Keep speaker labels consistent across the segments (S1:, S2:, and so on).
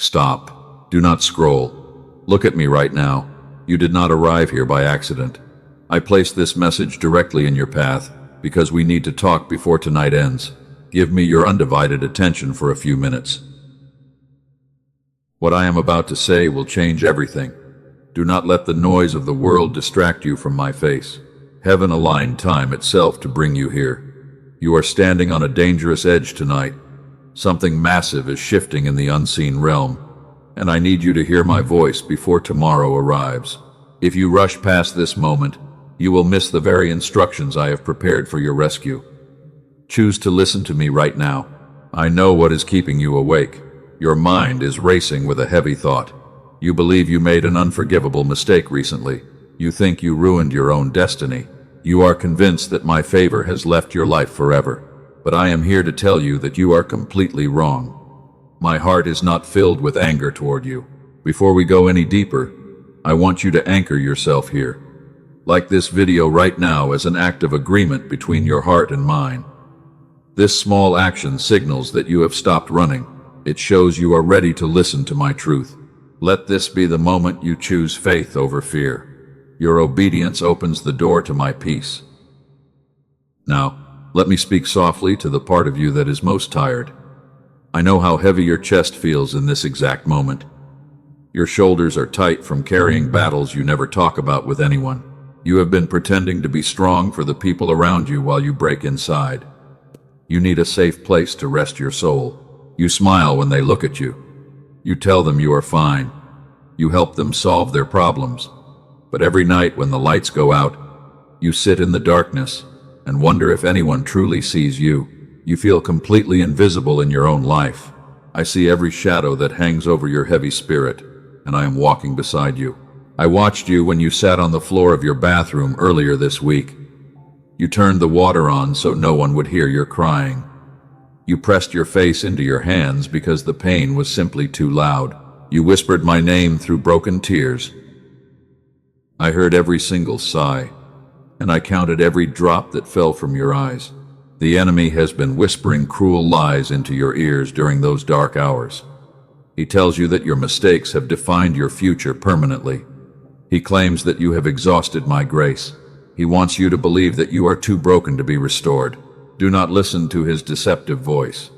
S1: Stop. Do not scroll. Look at me right now. You did not arrive here by accident. I placed this message directly in your path because we need to talk before tonight ends. Give me your undivided attention for a few minutes. What I am about to say will change everything. Do not let the noise of the world distract you from my face. Heaven aligned time itself to bring you here. You are standing on a dangerous edge tonight. Something massive is shifting in the unseen realm, and I need you to hear my voice before tomorrow arrives. If you rush past this moment, you will miss the very instructions I have prepared for your rescue. Choose to listen to me right now. I know what is keeping you awake. Your mind is racing with a heavy thought. You believe you made an unforgivable mistake recently. You think you ruined your own destiny. You are convinced that my favor has left your life forever. But I am here to tell you that you are completely wrong. My heart is not filled with anger toward you. Before we go any deeper, I want you to anchor yourself here. Like this video right now as an act of agreement between your heart and mine. This small action signals that you have stopped running. It shows you are ready to listen to my truth. Let this be the moment you choose faith over fear. Your obedience opens the door to my peace. Now, let me speak softly to the part of you that is most tired. I know how heavy your chest feels in this exact moment. Your shoulders are tight from carrying battles you never talk about with anyone. You have been pretending to be strong for the people around you while you break inside. You need a safe place to rest your soul. You smile when they look at you. You tell them you are fine. You help them solve their problems. But every night when the lights go out, you sit in the darkness and wonder if anyone truly sees you. You feel completely invisible in your own life. I see every shadow that hangs over your heavy spirit, and I am walking beside you. I watched you when you sat on the floor of your bathroom earlier this week. You turned the water on so no one would hear your crying. You pressed your face into your hands because the pain was simply too loud. You whispered my name through broken tears. I heard every single sigh, and I counted every drop that fell from your eyes. The enemy has been whispering cruel lies into your ears during those dark hours. He tells you that your mistakes have defined your future permanently. He claims that you have exhausted my grace. He wants you to believe that you are too broken to be restored. Do not listen to his deceptive voice,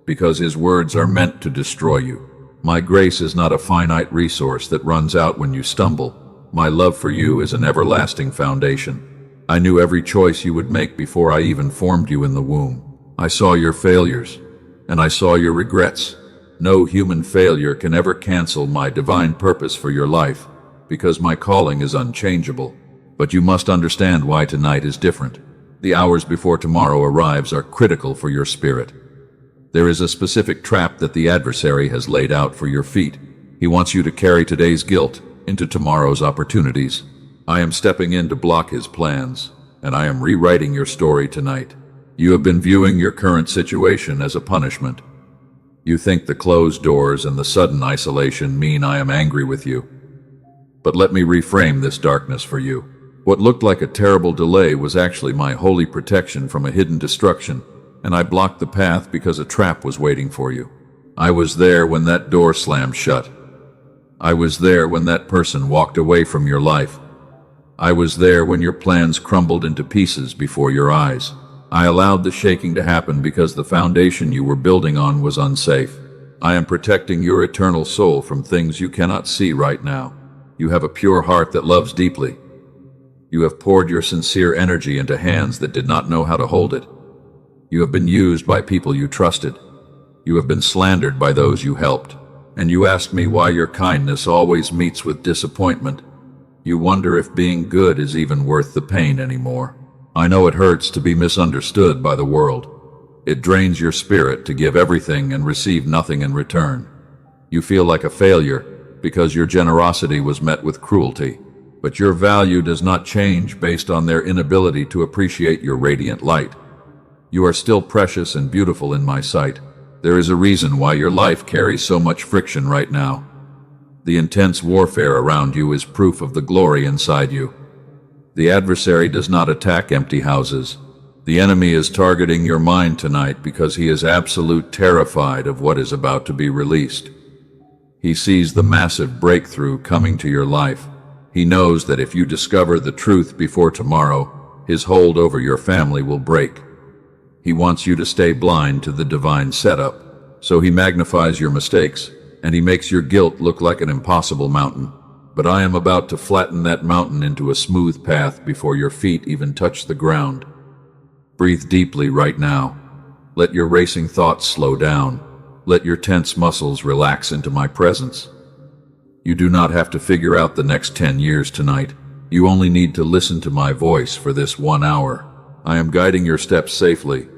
S1: because his words are meant to destroy you. My grace is not a finite resource that runs out when you stumble. My love for you is an everlasting foundation. I knew every choice you would make before I even formed you in the womb. I saw your failures, and I saw your regrets. No human failure can ever cancel my divine purpose for your life, because my calling is unchangeable. But you must understand why tonight is different. The hours before tomorrow arrives are critical for your spirit. There is a specific trap that the adversary has laid out for your feet. He wants you to carry today's guilt into tomorrow's opportunities. I am stepping in to block his plans, and I am rewriting your story tonight. You have been viewing your current situation as a punishment. You think the closed doors and the sudden isolation mean I am angry with you. But let me reframe this darkness for you. What looked like a terrible delay was actually my holy protection from a hidden destruction, and I blocked the path because a trap was waiting for you. I was there when that door slammed shut. I was there when that person walked away from your life. I was there when your plans crumbled into pieces before your eyes. I allowed the shaking to happen because the foundation you were building on was unsafe. I am protecting your eternal soul from things you cannot see right now. You have a pure heart that loves deeply. You have poured your sincere energy into hands that did not know how to hold it. You have been used by people you trusted. You have been slandered by those you helped. And you ask me why your kindness always meets with disappointment. You wonder if being good is even worth the pain anymore. I know it hurts to be misunderstood by the world. It drains your spirit to give everything and receive nothing in return. You feel like a failure because your generosity was met with cruelty. But your value does not change based on their inability to appreciate your radiant light. You are still precious and beautiful in my sight. There is a reason why your life carries so much friction right now. The intense warfare around you is proof of the glory inside you. The adversary does not attack empty houses. The enemy is targeting your mind tonight because he is absolutely terrified of what is about to be released. He sees the massive breakthrough coming to your life. He knows that if you discover the truth before tomorrow, his hold over your family will break. He wants you to stay blind to the divine setup, so he magnifies your mistakes, and he makes your guilt look like an impossible mountain. But I am about to flatten that mountain into a smooth path before your feet even touch the ground. Breathe deeply right now. Let your racing thoughts slow down. Let your tense muscles relax into my presence. You do not have to figure out the next 10 years tonight. You only need to listen to my voice for this 1 hour. I am guiding your steps safely,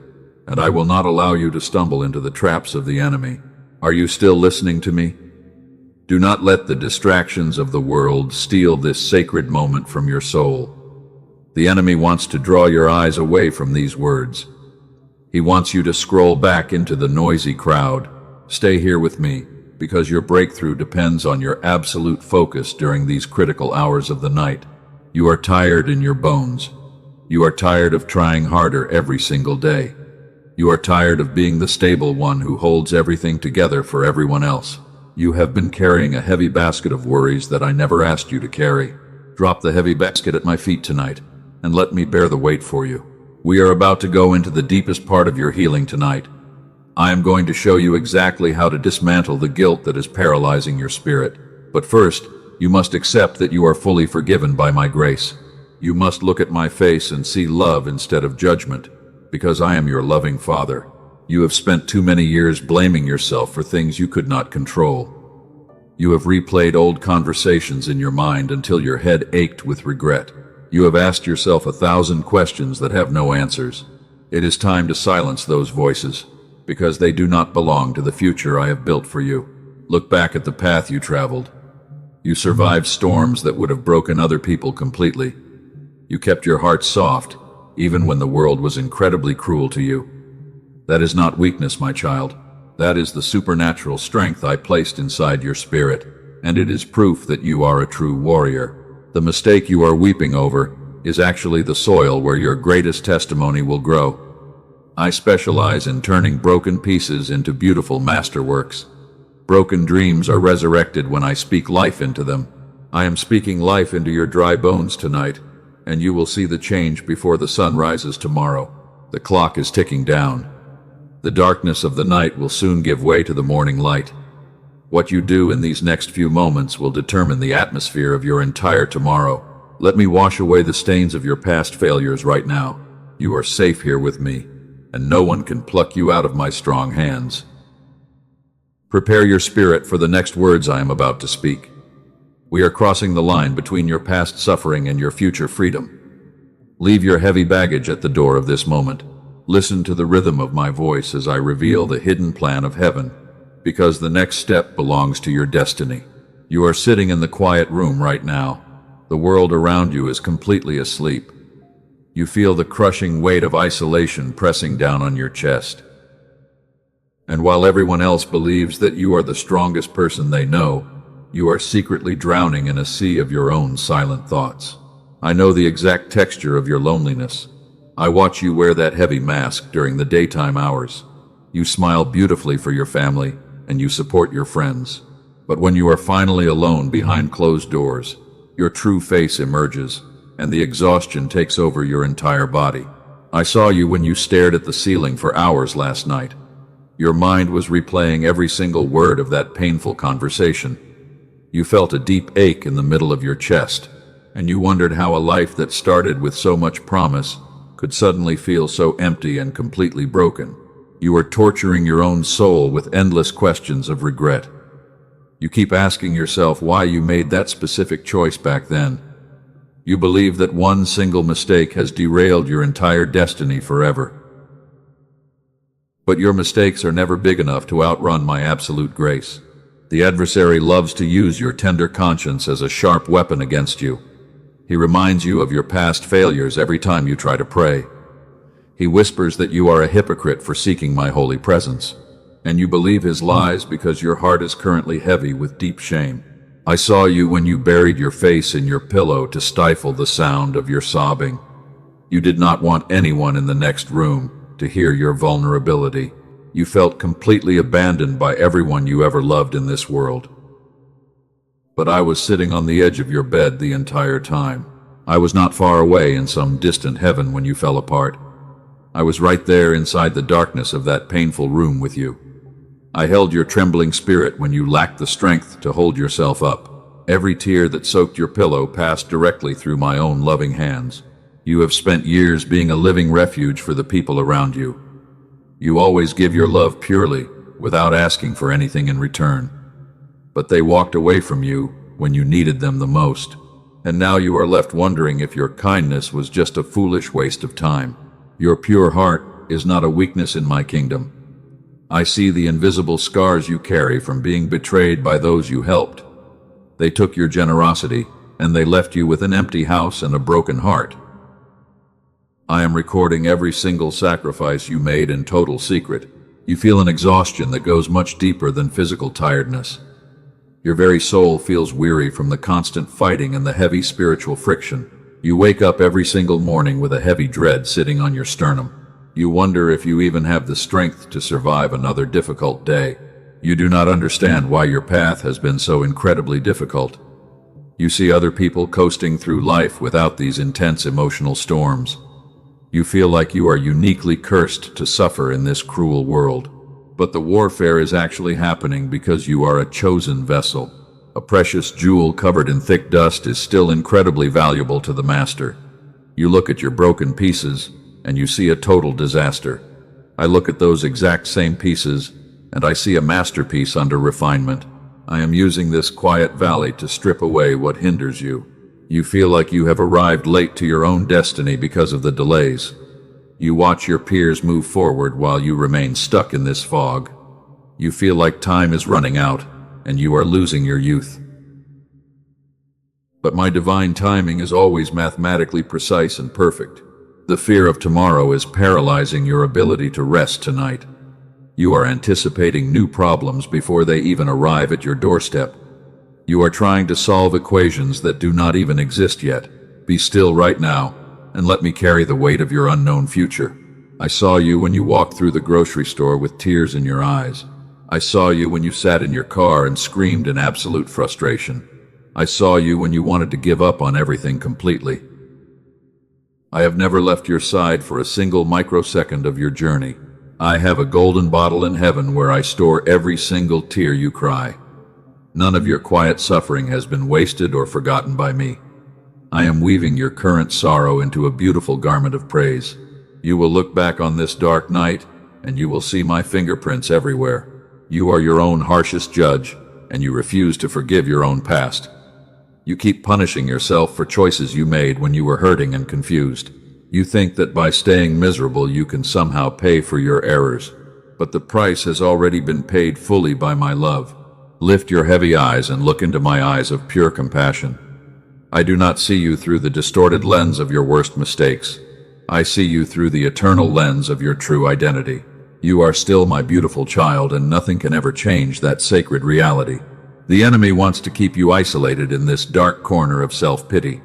S1: and I will not allow you to stumble into the traps of the enemy. Are you still listening to me? Do not let the distractions of the world steal this sacred moment from your soul. The enemy wants to draw your eyes away from these words. He wants you to scroll back into the noisy crowd. Stay here with me, because your breakthrough depends on your absolute focus during these critical hours of the night. You are tired in your bones. You are tired of trying harder every single day. You are tired of being the stable one who holds everything together for everyone else. You have been carrying a heavy basket of worries that I never asked you to carry. Drop the heavy basket at my feet tonight, and let me bear the weight for you. We are about to go into the deepest part of your healing tonight. I am going to show you exactly how to dismantle the guilt that is paralyzing your spirit. But first, you must accept that you are fully forgiven by my grace. You must look at my face and see love instead of judgment, because I am your loving Father. You have spent too many years blaming yourself for things you could not control. You have replayed old conversations in your mind until your head ached with regret. You have asked yourself 1,000 questions that have no answers. It is time to silence those voices, because they do not belong to the future I have built for you. Look back at the path you traveled. You survived storms that would have broken other people completely. You kept your heart soft, even when the world was incredibly cruel to you. That is not weakness, my child. That is the supernatural strength I placed inside your spirit, and it is proof that you are a true warrior. The mistake you are weeping over is actually the soil where your greatest testimony will grow. I specialize in turning broken pieces into beautiful masterworks. Broken dreams are resurrected when I speak life into them. I am speaking life into your dry bones tonight, and you will see the change before the sun rises tomorrow. The clock is ticking down. The darkness of the night will soon give way to the morning light. What you do in these next few moments will determine the atmosphere of your entire tomorrow. Let me wash away the stains of your past failures right now. You are safe here with me, and no one can pluck you out of my strong hands. Prepare your spirit for the next words I am about to speak. We are crossing the line between your past suffering and your future freedom. Leave your heavy baggage at the door of this moment. Listen to the rhythm of my voice as I reveal the hidden plan of heaven, because the next step belongs to your destiny. You are sitting in the quiet room right now. The world around you is completely asleep. You feel the crushing weight of isolation pressing down on your chest. And while everyone else believes that you are the strongest person they know, you are secretly drowning in a sea of your own silent thoughts. I know the exact texture of your loneliness. I watch you wear that heavy mask during the daytime hours. You smile beautifully for your family, and you support your friends. But when you are finally alone behind closed doors, your true face emerges, and the exhaustion takes over your entire body. I saw you when you stared at the ceiling for hours last night. Your mind was replaying every single word of that painful conversation. You felt a deep ache in the middle of your chest, and you wondered how a life that started with so much promise could suddenly feel so empty and completely broken. You were torturing your own soul with endless questions of regret. You keep asking yourself why you made that specific choice back then. You believe that one single mistake has derailed your entire destiny forever. But your mistakes are never big enough to outrun my absolute grace. The adversary loves to use your tender conscience as a sharp weapon against you. He reminds you of your past failures every time you try to pray. He whispers that you are a hypocrite for seeking my holy presence, and you believe his lies because your heart is currently heavy with deep shame. I saw you when you buried your face in your pillow to stifle the sound of your sobbing. You did not want anyone in the next room to hear your vulnerability. You felt completely abandoned by everyone you ever loved in this world. But I was sitting on the edge of your bed the entire time. I was not far away in some distant heaven when you fell apart. I was right there inside the darkness of that painful room with you. I held your trembling spirit when you lacked the strength to hold yourself up. Every tear that soaked your pillow passed directly through my own loving hands. You have spent years being a living refuge for the people around you. You always give your love purely, without asking for anything in return. But they walked away from you when you needed them the most. And now you are left wondering if your kindness was just a foolish waste of time. Your pure heart is not a weakness in my kingdom. I see the invisible scars you carry from being betrayed by those you helped. They took your generosity, and they left you with an empty house and a broken heart. I am recording every single sacrifice you made in total secret. You feel an exhaustion that goes much deeper than physical tiredness. Your very soul feels weary from the constant fighting and the heavy spiritual friction. You wake up every single morning with a heavy dread sitting on your sternum. You wonder if you even have the strength to survive another difficult day. You do not understand why your path has been so incredibly difficult. You see other people coasting through life without these intense emotional storms. You feel like you are uniquely cursed to suffer in this cruel world. But the warfare is actually happening because you are a chosen vessel. A precious jewel covered in thick dust is still incredibly valuable to the master. You look at your broken pieces, and you see a total disaster. I look at those exact same pieces, and I see a masterpiece under refinement. I am using this quiet valley to strip away what hinders you. You feel like you have arrived late to your own destiny because of the delays. You watch your peers move forward while you remain stuck in this fog. You feel like time is running out, and you are losing your youth. But my divine timing is always mathematically precise and perfect. The fear of tomorrow is paralyzing your ability to rest tonight. You are anticipating new problems before they even arrive at your doorstep. You are trying to solve equations that do not even exist yet. Be still right now, and let me carry the weight of your unknown future. I saw you when you walked through the grocery store with tears in your eyes. I saw you when you sat in your car and screamed in absolute frustration. I saw you when you wanted to give up on everything completely. I have never left your side for a single microsecond of your journey. I have a golden bottle in heaven where I store every single tear you cry. None of your quiet suffering has been wasted or forgotten by me. I am weaving your current sorrow into a beautiful garment of praise. You will look back on this dark night, and you will see my fingerprints everywhere. You are your own harshest judge, and you refuse to forgive your own past. You keep punishing yourself for choices you made when you were hurting and confused. You think that by staying miserable you can somehow pay for your errors. But the price has already been paid fully by my love. Lift your heavy eyes and look into my eyes of pure compassion. I do not see you through the distorted lens of your worst mistakes. I see you through the eternal lens of your true identity. You are still my beautiful child, and nothing can ever change that sacred reality. The enemy wants to keep you isolated in this dark corner of self-pity.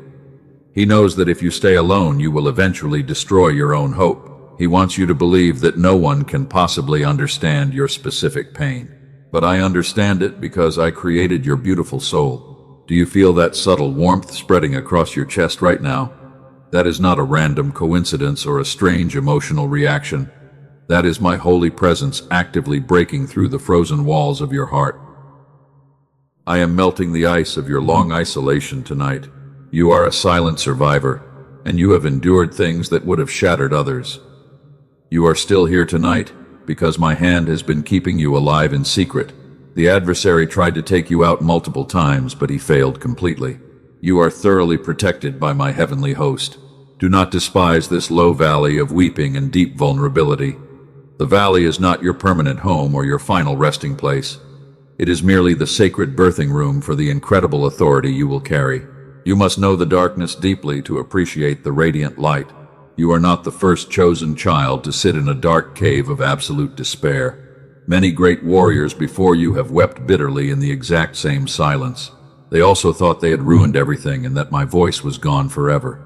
S1: He knows that if you stay alone, you will eventually destroy your own hope. He wants you to believe that no one can possibly understand your specific pain. But I understand it because I created your beautiful soul. Do you feel that subtle warmth spreading across your chest right now? That is not a random coincidence or a strange emotional reaction. That is my holy presence actively breaking through the frozen walls of your heart. I am melting the ice of your long isolation tonight. You are a silent survivor, and you have endured things that would have shattered others. You are still here tonight because my hand has been keeping you alive in secret. The adversary tried to take you out multiple times, but he failed completely. You are thoroughly protected by my heavenly host. Do not despise this low valley of weeping and deep vulnerability. The valley is not your permanent home or your final resting place. It is merely the sacred birthing room for the incredible authority you will carry. You must know the darkness deeply to appreciate the radiant light. You are not the first chosen child to sit in a dark cave of absolute despair. Many great warriors before you have wept bitterly in the exact same silence. They also thought they had ruined everything and that my voice was gone forever.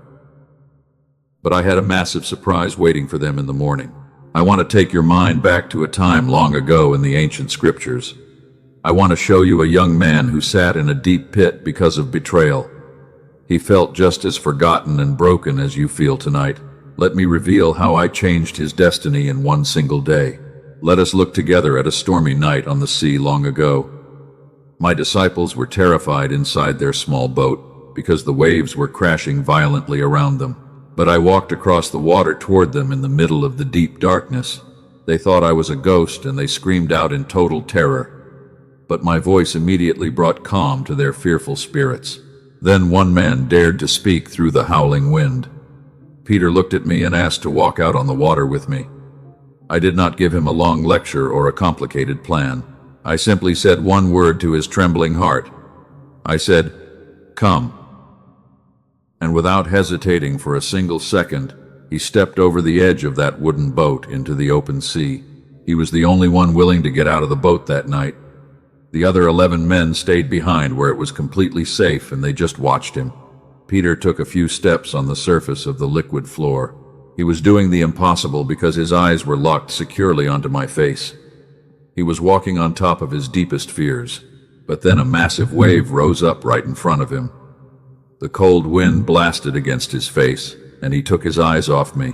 S1: But I had a massive surprise waiting for them in the morning. I want to take your mind back to a time long ago in the ancient scriptures. I want to show you a young man who sat in a deep pit because of betrayal. He felt just as forgotten and broken as you feel tonight. Let me reveal how I changed his destiny in one single day. Let us look together at a stormy night on the sea long ago. My disciples were terrified inside their small boat because the waves were crashing violently around them. But I walked across the water toward them in the middle of the deep darkness. They thought I was a ghost and they screamed out in total terror. But my voice immediately brought calm to their fearful spirits. Then one man dared to speak through the howling wind. Peter looked at me and asked to walk out on the water with me. I did not give him a long lecture or a complicated plan. I simply said one word to his trembling heart. I said, "Come." And without hesitating for a single second, he stepped over the edge of that wooden boat into the open sea. He was the only one willing to get out of the boat that night. The other 11 men stayed behind where it was completely safe and they just watched him. Peter took a few steps on the surface of the liquid floor. He was doing the impossible because his eyes were locked securely onto my face. He was walking on top of his deepest fears, but then a massive wave rose up right in front of him. The cold wind blasted against his face, and he took his eyes off me.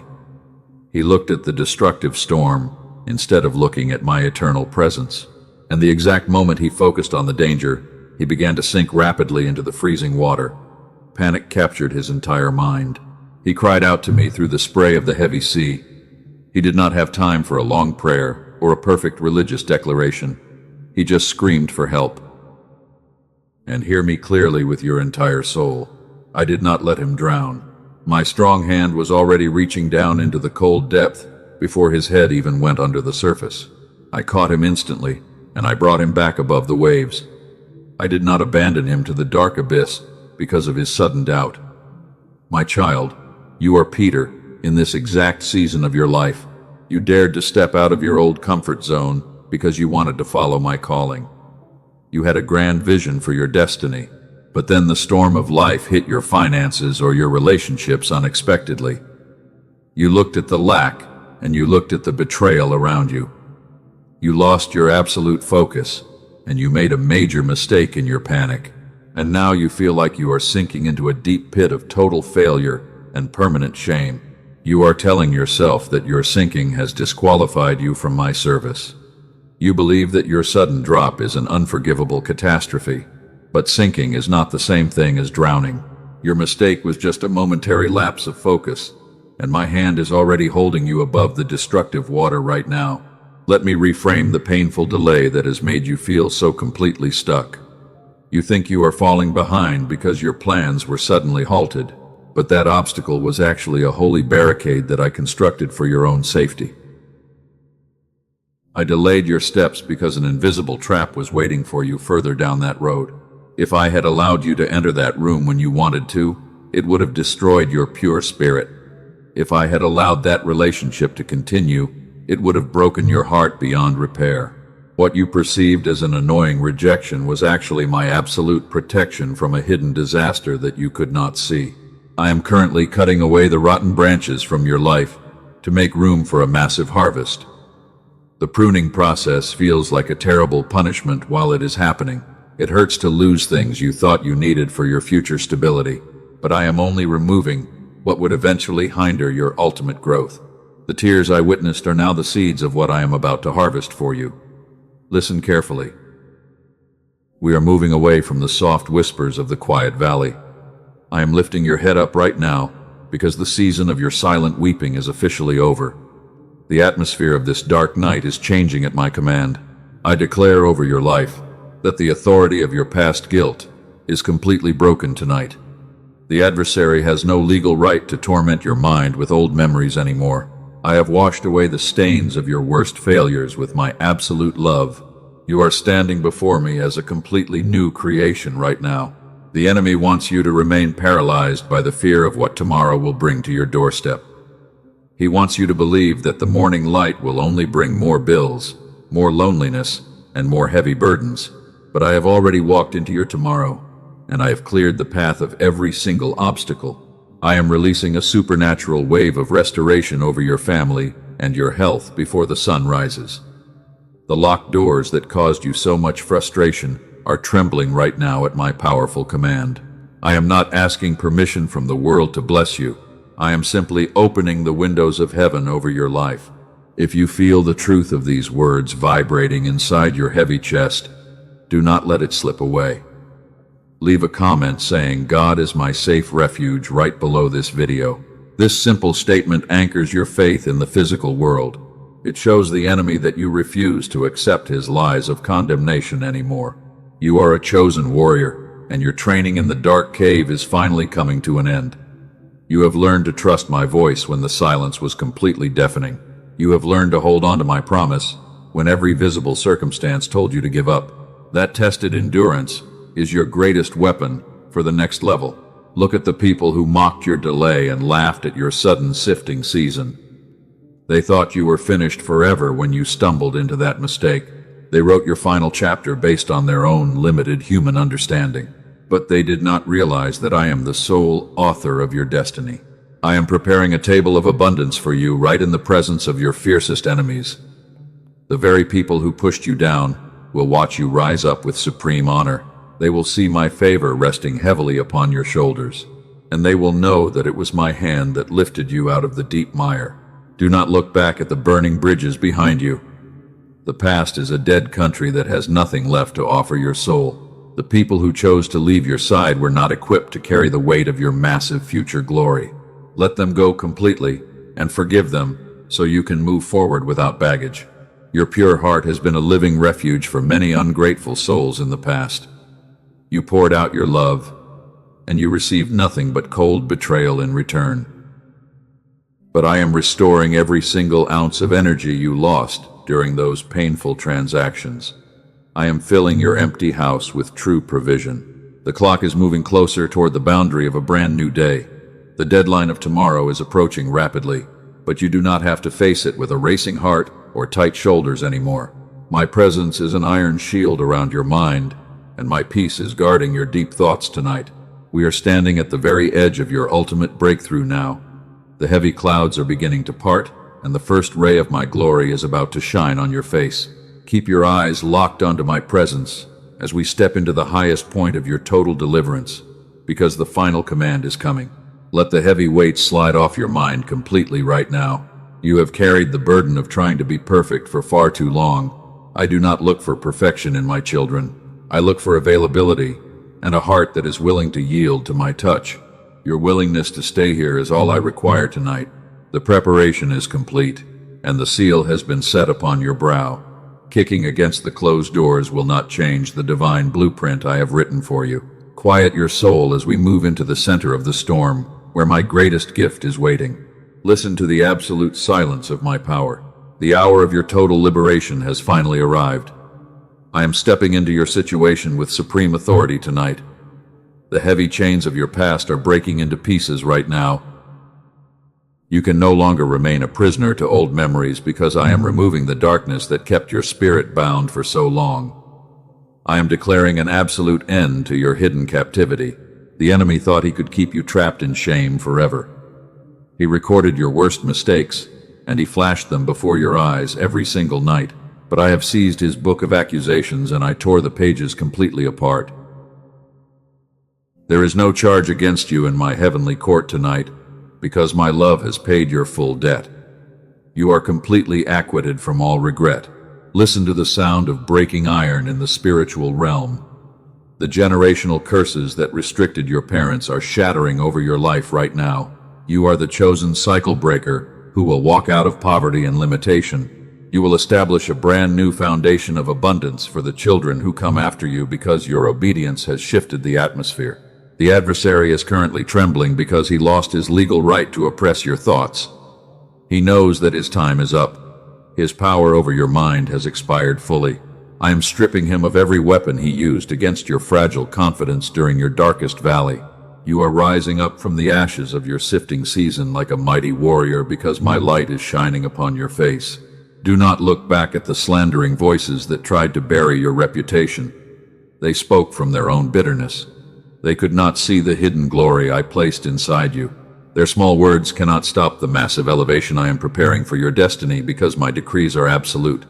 S1: He looked at the destructive storm instead of looking at my eternal presence. And the exact moment he focused on the danger, he began to sink rapidly into the freezing water. Panic captured his entire mind. He cried out to me through the spray of the heavy sea. He did not have time for a long prayer or a perfect religious declaration. He just screamed for help. And hear me clearly with your entire soul. I did not let him drown. My strong hand was already reaching down into the cold depth before his head even went under the surface. I caught him instantly, and I brought him back above the waves. I did not abandon him to the dark abyss because of his sudden doubt. My child, you are Peter in this exact season of your life. You dared to step out of your old comfort zone because you wanted to follow my calling. You had a grand vision for your destiny, but then the storm of life hit your finances or your relationships unexpectedly. You looked at the lack, and you looked at the betrayal around you. You lost your absolute focus, and you made a major mistake in your panic. And now you feel like you are sinking into a deep pit of total failure and permanent shame. You are telling yourself that your sinking has disqualified you from my service. You believe that your sudden drop is an unforgivable catastrophe, but sinking is not the same thing as drowning. Your mistake was just a momentary lapse of focus, and my hand is already holding you above the destructive water right now. Let me reframe the painful delay that has made you feel so completely stuck. You think you are falling behind because your plans were suddenly halted, but that obstacle was actually a holy barricade that I constructed for your own safety. I delayed your steps because an invisible trap was waiting for you further down that road. If I had allowed you to enter that room when you wanted to, it would have destroyed your pure spirit. If I had allowed that relationship to continue, it would have broken your heart beyond repair. What you perceived as an annoying rejection was actually my absolute protection from a hidden disaster that you could not see. I am currently cutting away the rotten branches from your life to make room for a massive harvest. The pruning process feels like a terrible punishment while it is happening. It hurts to lose things you thought you needed for your future stability, but I am only removing what would eventually hinder your ultimate growth. The tears I witnessed are now the seeds of what I am about to harvest for you. Listen carefully. We are moving away from the soft whispers of the quiet valley. I am lifting your head up right now because the season of your silent weeping is officially over. The atmosphere of this dark night is changing at my command. I declare over your life that the authority of your past guilt is completely broken tonight. The adversary has no legal right to torment your mind with old memories anymore. I have washed away the stains of your worst failures with my absolute love. You are standing before me as a completely new creation right now. The enemy wants you to remain paralyzed by the fear of what tomorrow will bring to your doorstep. He wants you to believe that the morning light will only bring more bills, more loneliness, and more heavy burdens. But I have already walked into your tomorrow, and I have cleared the path of every single obstacle. I am releasing a supernatural wave of restoration over your family and your health before the sun rises. The locked doors that caused you so much frustration are trembling right now at my powerful command. I am not asking permission from the world to bless you. I am simply opening the windows of heaven over your life. If you feel the truth of these words vibrating inside your heavy chest, do not let it slip away. Leave a comment saying, "God is my safe refuge," right below this video. This simple statement anchors your faith in the physical world. It shows the enemy that you refuse to accept his lies of condemnation anymore. You are a chosen warrior, and your training in the dark cave is finally coming to an end. You have learned to trust my voice when the silence was completely deafening. You have learned to hold on to my promise when every visible circumstance told you to give up. That tested endurance is your greatest weapon for the next level. Look at the people who mocked your delay and laughed at your sudden sifting season. They thought you were finished forever when you stumbled into that mistake. They wrote your final chapter based on their own limited human understanding. But they did not realize that I am the sole author of your destiny. I am preparing a table of abundance for you right in the presence of your fiercest enemies. The very people who pushed you down will watch you rise up with supreme honor. They will see my favor resting heavily upon your shoulders, and they will know that it was my hand that lifted you out of the deep mire. Do not look back at the burning bridges behind you. The past is a dead country that has nothing left to offer your soul. The people who chose to leave your side were not equipped to carry the weight of your massive future glory. Let them go completely and forgive them so you can move forward without baggage. Your pure heart has been a living refuge for many ungrateful souls in the past. You poured out your love, and you received nothing but cold betrayal in return. But I am restoring every single ounce of energy you lost during those painful transactions. I am filling your empty house with true provision. The clock is moving closer toward the boundary of a brand new day. The deadline of tomorrow is approaching rapidly, but you do not have to face it with a racing heart or tight shoulders anymore. My presence is an iron shield around your mind, and my peace is guarding your deep thoughts tonight. We are standing at the very edge of your ultimate breakthrough now. The heavy clouds are beginning to part, and the first ray of my glory is about to shine on your face. Keep your eyes locked onto my presence as we step into the highest point of your total deliverance, because the final command is coming. Let the heavy weight slide off your mind completely right now. You have carried the burden of trying to be perfect for far too long. I do not look for perfection in my children. I look for availability and a heart that is willing to yield to my touch. Your willingness to stay here is all I require tonight. The preparation is complete, and the seal has been set upon your brow. Kicking against the closed doors will not change the divine blueprint I have written for you. Quiet your soul as we move into the center of the storm, where my greatest gift is waiting. Listen to the absolute silence of my power. The hour of your total liberation has finally arrived. I am stepping into your situation with supreme authority tonight. The heavy chains of your past are breaking into pieces right now. You can no longer remain a prisoner to old memories because I am removing the darkness that kept your spirit bound for so long. I am declaring an absolute end to your hidden captivity. The enemy thought he could keep you trapped in shame forever. He recorded your worst mistakes, and he flashed them before your eyes every single night. But I have seized his book of accusations, and I tore the pages completely apart. There is no charge against you in my heavenly court tonight, because my love has paid your full debt. You are completely acquitted from all regret. Listen to the sound of breaking iron in the spiritual realm. The generational curses that restricted your parents are shattering over your life right now. You are the chosen cycle breaker who will walk out of poverty and limitation. You will establish a brand new foundation of abundance for the children who come after you because your obedience has shifted the atmosphere. The adversary is currently trembling because he lost his legal right to oppress your thoughts. He knows that his time is up. His power over your mind has expired fully. I am stripping him of every weapon he used against your fragile confidence during your darkest valley. You are rising up from the ashes of your sifting season like a mighty warrior because my light is shining upon your face. Do not look back at the slandering voices that tried to bury your reputation. They spoke from their own bitterness. They could not see the hidden glory I placed inside you. Their small words cannot stop the massive elevation I am preparing for your destiny because my decrees are absolute.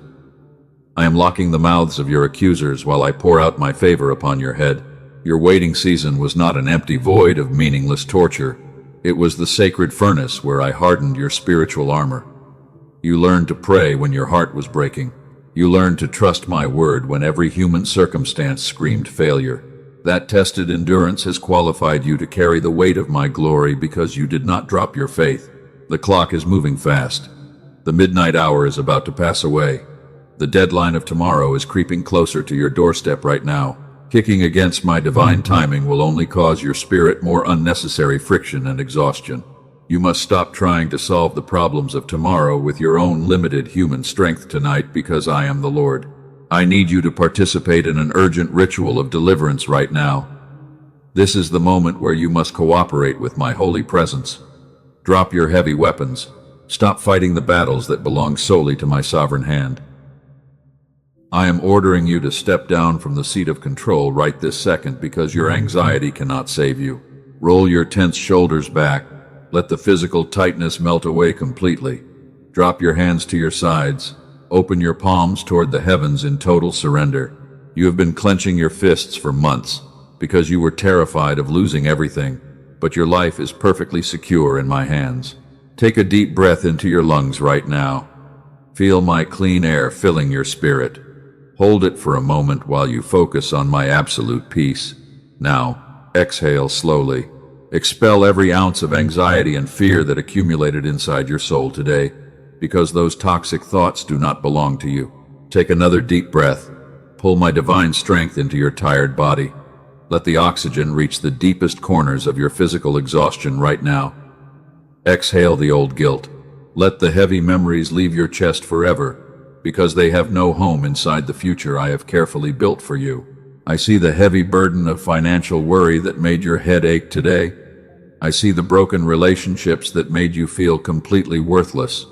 S1: I am locking the mouths of your accusers while I pour out my favor upon your head. Your waiting season was not an empty void of meaningless torture. It was the sacred furnace where I hardened your spiritual armor. You learned to pray when your heart was breaking. You learned to trust my word when every human circumstance screamed failure. That tested endurance has qualified you to carry the weight of my glory because you did not drop your faith. The clock is moving fast. The midnight hour is about to pass away. The deadline of tomorrow is creeping closer to your doorstep right now. Kicking against my divine timing will only cause your spirit more unnecessary friction and exhaustion. You must stop trying to solve the problems of tomorrow with your own limited human strength tonight because I am the Lord. I need you to participate in an urgent ritual of deliverance right now. This is the moment where you must cooperate with my holy presence. Drop your heavy weapons. Stop fighting the battles that belong solely to my sovereign hand. I am ordering you to step down from the seat of control right this second because your anxiety cannot save you. Roll your tense shoulders back. Let the physical tightness melt away completely. Drop your hands to your sides. Open your palms toward the heavens in total surrender. You have been clenching your fists for months because you were terrified of losing everything, but your life is perfectly secure in my hands. Take a deep breath into your lungs right now. Feel my clean air filling your spirit. Hold it for a moment while you focus on my absolute peace. Now, exhale slowly. Expel every ounce of anxiety and fear that accumulated inside your soul today, because those toxic thoughts do not belong to you. Take another deep breath. Pull my divine strength into your tired body. Let the oxygen reach the deepest corners of your physical exhaustion right now. Exhale the old guilt. Let the heavy memories leave your chest forever, because they have no home inside the future I have carefully built for you. I see the heavy burden of financial worry that made your head ache today. I see the broken relationships that made you feel completely worthless.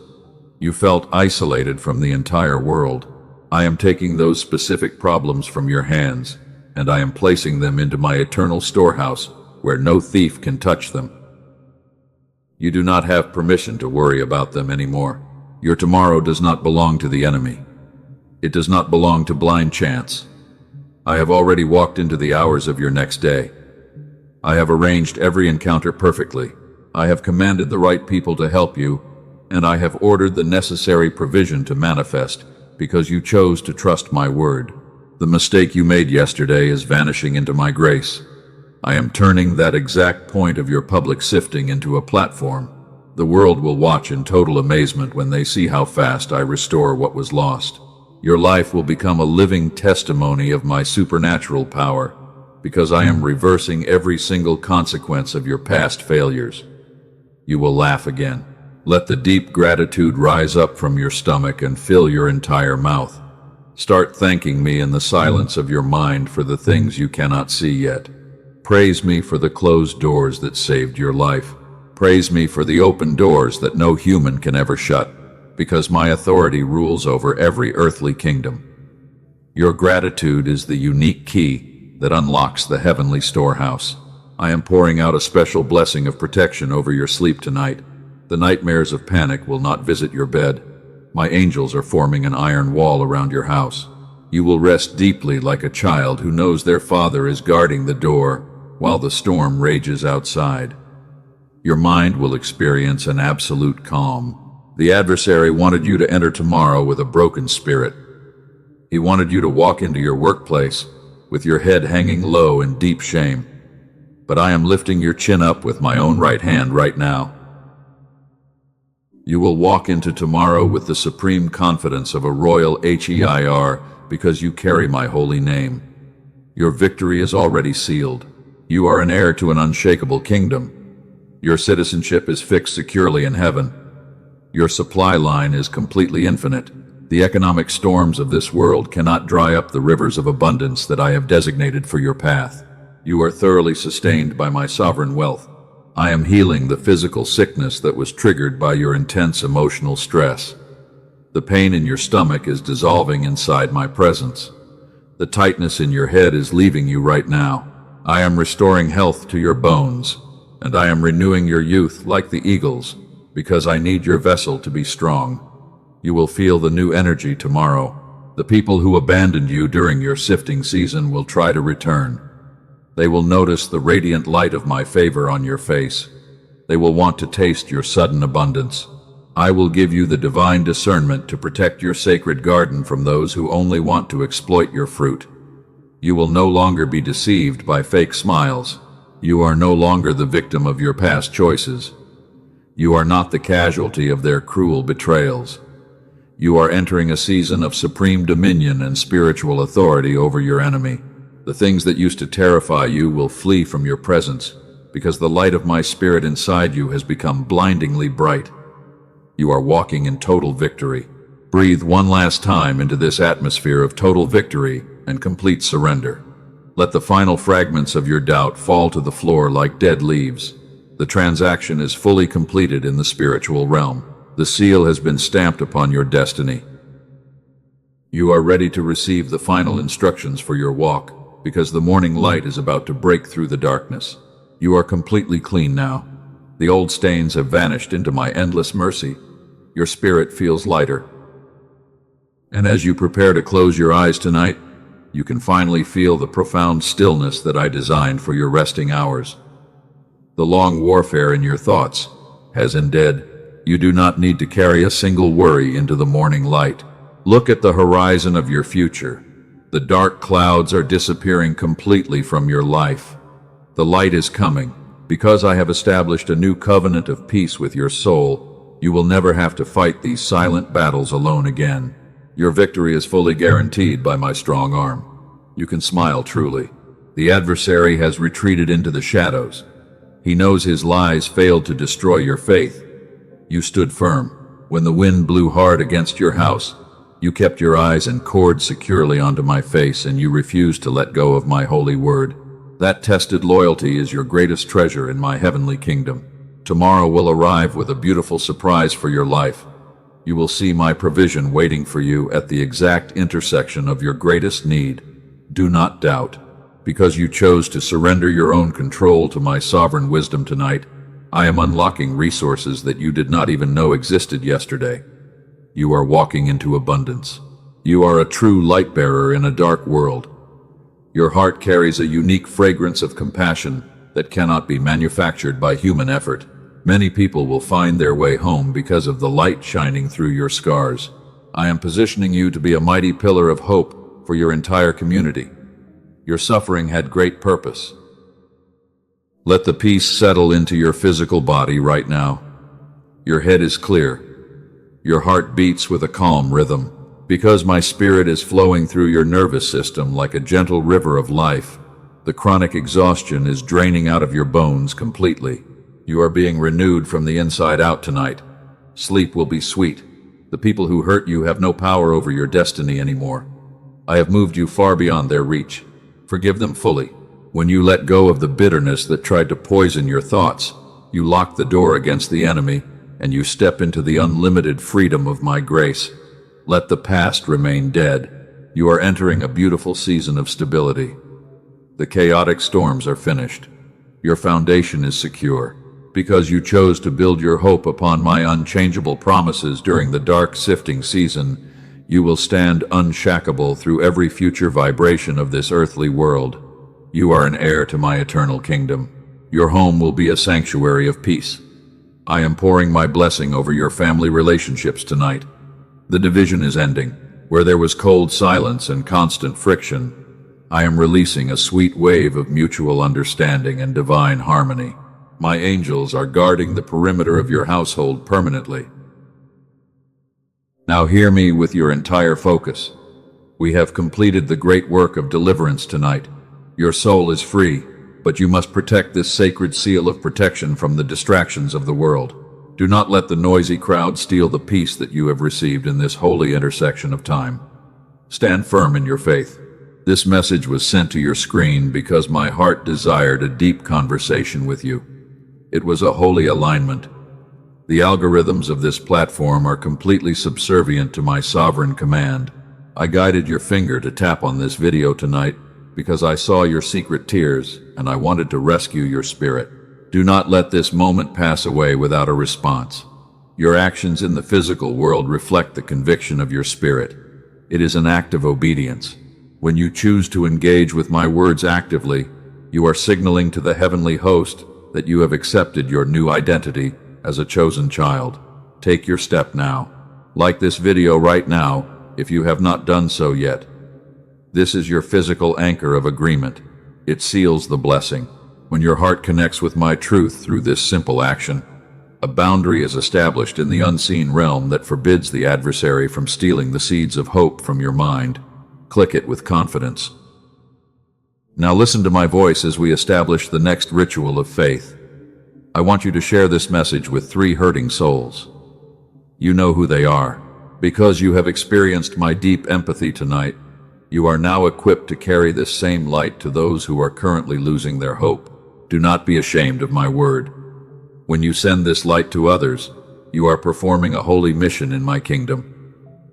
S1: You felt isolated from the entire world. I am taking those specific problems from your hands, and I am placing them into my eternal storehouse where no thief can touch them. You do not have permission to worry about them anymore. Your tomorrow does not belong to the enemy. It does not belong to blind chance. I have already walked into the hours of your next day. I have arranged every encounter perfectly. I have commanded the right people to help you, and I have ordered the necessary provision to manifest because you chose to trust my word. The mistake you made yesterday is vanishing into my grace. I am turning that exact point of your public sifting into a platform. The world will watch in total amazement when they see how fast I restore what was lost. Your life will become a living testimony of my supernatural power, because I am reversing every single consequence of your past failures. You will laugh again. Let the deep gratitude rise up from your stomach and fill your entire mouth. Start thanking me in the silence of your mind for the things you cannot see yet. Praise me for the closed doors that saved your life. Praise me for the open doors that no human can ever shut, because my authority rules over every earthly kingdom. Your gratitude is the unique key that unlocks the heavenly storehouse. I am pouring out a special blessing of protection over your sleep tonight. The nightmares of panic will not visit your bed. My angels are forming an iron wall around your house. You will rest deeply like a child who knows their father is guarding the door while the storm rages outside. Your mind will experience an absolute calm. The adversary wanted you to enter tomorrow with a broken spirit. He wanted you to walk into your workplace with your head hanging low in deep shame. But I am lifting your chin up with my own right hand right now. You will walk into tomorrow with the supreme confidence of a royal HEIR because you carry my holy name. Your victory is already sealed. You are an heir to an unshakable kingdom. Your citizenship is fixed securely in heaven. Your supply line is completely infinite. The economic storms of this world cannot dry up the rivers of abundance that I have designated for your path. You are thoroughly sustained by my sovereign wealth. I am healing the physical sickness that was triggered by your intense emotional stress. The pain in your stomach is dissolving inside my presence. The tightness in your head is leaving you right now. I am restoring health to your bones, and I am renewing your youth like the eagles, because I need your vessel to be strong. You will feel the new energy tomorrow. The people who abandoned you during your sifting season will try to return. They will notice the radiant light of my favor on your face. They will want to taste your sudden abundance. I will give you the divine discernment to protect your sacred garden from those who only want to exploit your fruit. You will no longer be deceived by fake smiles. You are no longer the victim of your past choices. You are not the casualty of their cruel betrayals. You are entering a season of supreme dominion and spiritual authority over your enemy. The things that used to terrify you will flee from your presence, because the light of my spirit inside you has become blindingly bright. You are walking in total victory. Breathe one last time into this atmosphere of total victory and complete surrender. Let the final fragments of your doubt fall to the floor like dead leaves. The transaction is fully completed in the spiritual realm. The seal has been stamped upon your destiny. You are ready to receive the final instructions for your walk, because the morning light is about to break through the darkness. You are completely clean now. The old stains have vanished into my endless mercy. Your spirit feels lighter. And as you prepare to close your eyes tonight, you can finally feel the profound stillness that I designed for your resting hours. The long warfare in your thoughts has ended. You do not need to carry a single worry into the morning light. Look at the horizon of your future. The dark clouds are disappearing completely from your life. The light is coming. Because I have established a new covenant of peace with your soul, you will never have to fight these silent battles alone again. Your victory is fully guaranteed by my strong arm. You can smile truly. The adversary has retreated into the shadows. He knows his lies failed to destroy your faith. You stood firm. When the wind blew hard against your house, you kept your eyes anchored securely onto my face, and you refused to let go of my holy word. That tested loyalty is your greatest treasure in my heavenly kingdom. Tomorrow will arrive with a beautiful surprise for your life. You will see my provision waiting for you at the exact intersection of your greatest need. Do not doubt. Because you chose to surrender your own control to my sovereign wisdom tonight, I am unlocking resources that you did not even know existed yesterday. You are walking into abundance. You are a true light bearer in a dark world. Your heart carries a unique fragrance of compassion that cannot be manufactured by human effort. Many people will find their way home because of the light shining through your scars. I am positioning you to be a mighty pillar of hope for your entire community. Your suffering had great purpose. Let the peace settle into your physical body right now. Your head is clear. Your heart beats with a calm rhythm. Because my spirit is flowing through your nervous system like a gentle river of life, the chronic exhaustion is draining out of your bones completely. You are being renewed from the inside out tonight. Sleep will be sweet. The people who hurt you have no power over your destiny anymore. I have moved you far beyond their reach. Forgive them fully. When you let go of the bitterness that tried to poison your thoughts, you lock the door against the enemy, and you step into the unlimited freedom of my grace. Let the past remain dead. You are entering a beautiful season of stability. The chaotic storms are finished. Your foundation is secure. Because you chose to build your hope upon my unchangeable promises during the dark sifting season, you will stand unshackable through every future vibration of this earthly world. You are an heir to my eternal kingdom. Your home will be a sanctuary of peace. I am pouring my blessing over your family relationships tonight. The division is ending. Where there was cold silence and constant friction, I am releasing a sweet wave of mutual understanding and divine harmony. My angels are guarding the perimeter of your household permanently. Now hear me with your entire focus. We have completed the great work of deliverance tonight. Your soul is free, but you must protect this sacred seal of protection from the distractions of the world. Do not let the noisy crowd steal the peace that you have received in this holy intersection of time. Stand firm in your faith. This message was sent to your screen because my heart desired a deep conversation with you. It was a holy alignment. The algorithms of this platform are completely subservient to my sovereign command. I guided your finger to tap on this video tonight because I saw your secret tears and I wanted to rescue your spirit. Do not let this moment pass away without a response. Your actions in the physical world reflect the conviction of your spirit. It is an act of obedience. When you choose to engage with my words actively, you are signaling to the heavenly host that you have accepted your new identity as a chosen child. Take your step now. Like this video right now if you have not done so yet. This is your physical anchor of agreement. It seals the blessing. When your heart connects with my truth through this simple action, a boundary is established in the unseen realm that forbids the adversary from stealing the seeds of hope from your mind. Click it with confidence. Now listen to my voice as we establish the next ritual of faith. I want you to share this message with 3 hurting souls. You know who they are. Because you have experienced my deep empathy tonight, you are now equipped to carry this same light to those who are currently losing their hope. Do not be ashamed of my word. When you send this light to others, you are performing a holy mission in my kingdom.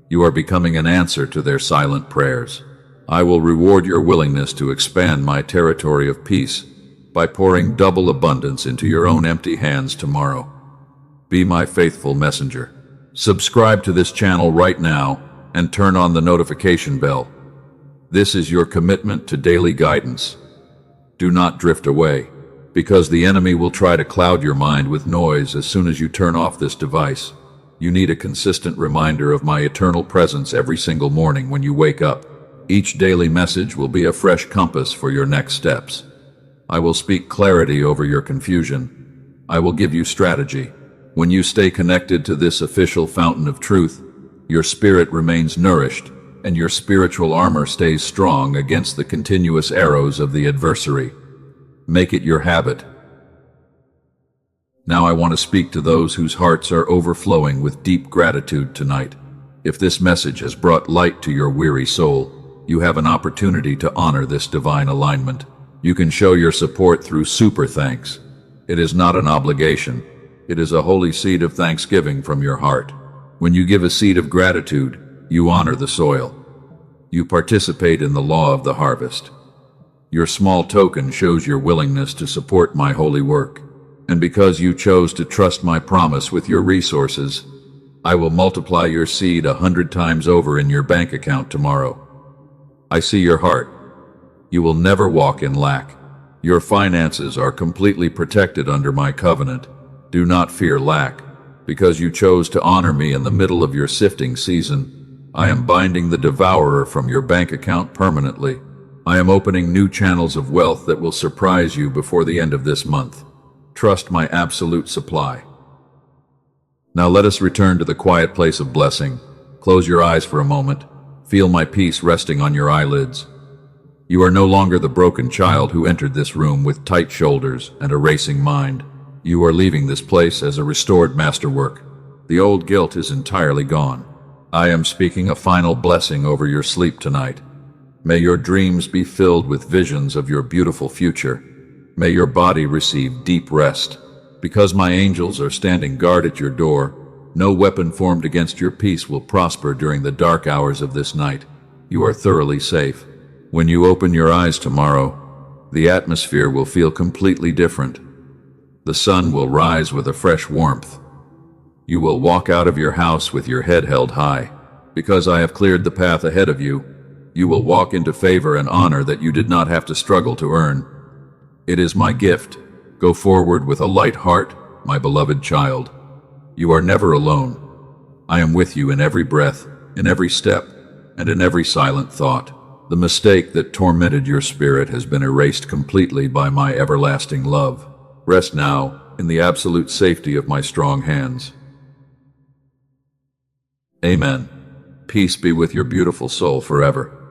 S1: You are becoming an answer to their silent prayers. I will reward your willingness to expand my territory of peace by pouring double abundance into your own empty hands tomorrow. Be my faithful messenger. Subscribe to this channel right now and turn on the notification bell. This is your commitment to daily guidance. Do not drift away, because the enemy will try to cloud your mind with noise as soon as you turn off this device. You need a consistent reminder of my eternal presence every single morning when you wake up. Each daily message will be a fresh compass for your next steps. I will speak clarity over your confusion. I will give you strategy. When you stay connected to this official fountain of truth, your spirit remains nourished, and your spiritual armor stays strong against the continuous arrows of the adversary. Make it your habit. Now I want to speak to those whose hearts are overflowing with deep gratitude tonight. If this message has brought light to your weary soul, you have an opportunity to honor this divine alignment. You can show your support through super thanks. It is not an obligation. It is a holy seed of thanksgiving from your heart. When you give a seed of gratitude, you honor the soil. You participate in the law of the harvest. Your small token shows your willingness to support my holy work. And because you chose to trust my promise with your resources, I will multiply your seed 100 times over in your bank account tomorrow. I see your heart. You will never walk in lack. Your finances are completely protected under my covenant. Do not fear lack, because you chose to honor me in the middle of your sifting season. I am binding the devourer from your bank account permanently. I am opening new channels of wealth that will surprise you before the end of this month. Trust my absolute supply. Now let us return to the quiet place of blessing. Close your eyes for a moment. Feel my peace resting on your eyelids. You are no longer the broken child who entered this room with tight shoulders and a racing mind. You are leaving this place as a restored masterwork. The old guilt is entirely gone. I am speaking a final blessing over your sleep tonight. May your dreams be filled with visions of your beautiful future. May your body receive deep rest. Because my angels are standing guard at your door, no weapon formed against your peace will prosper during the dark hours of this night. You are thoroughly safe. When you open your eyes tomorrow, the atmosphere will feel completely different. The sun will rise with a fresh warmth. You will walk out of your house with your head held high. Because I have cleared the path ahead of you, you will walk into favor and honor that you did not have to struggle to earn. It is my gift. Go forward with a light heart, my beloved child. You are never alone. I am with you in every breath, in every step, and in every silent thought. The mistake that tormented your spirit has been erased completely by my everlasting love. Rest now in the absolute safety of my strong hands. Amen. Peace be with your beautiful soul forever.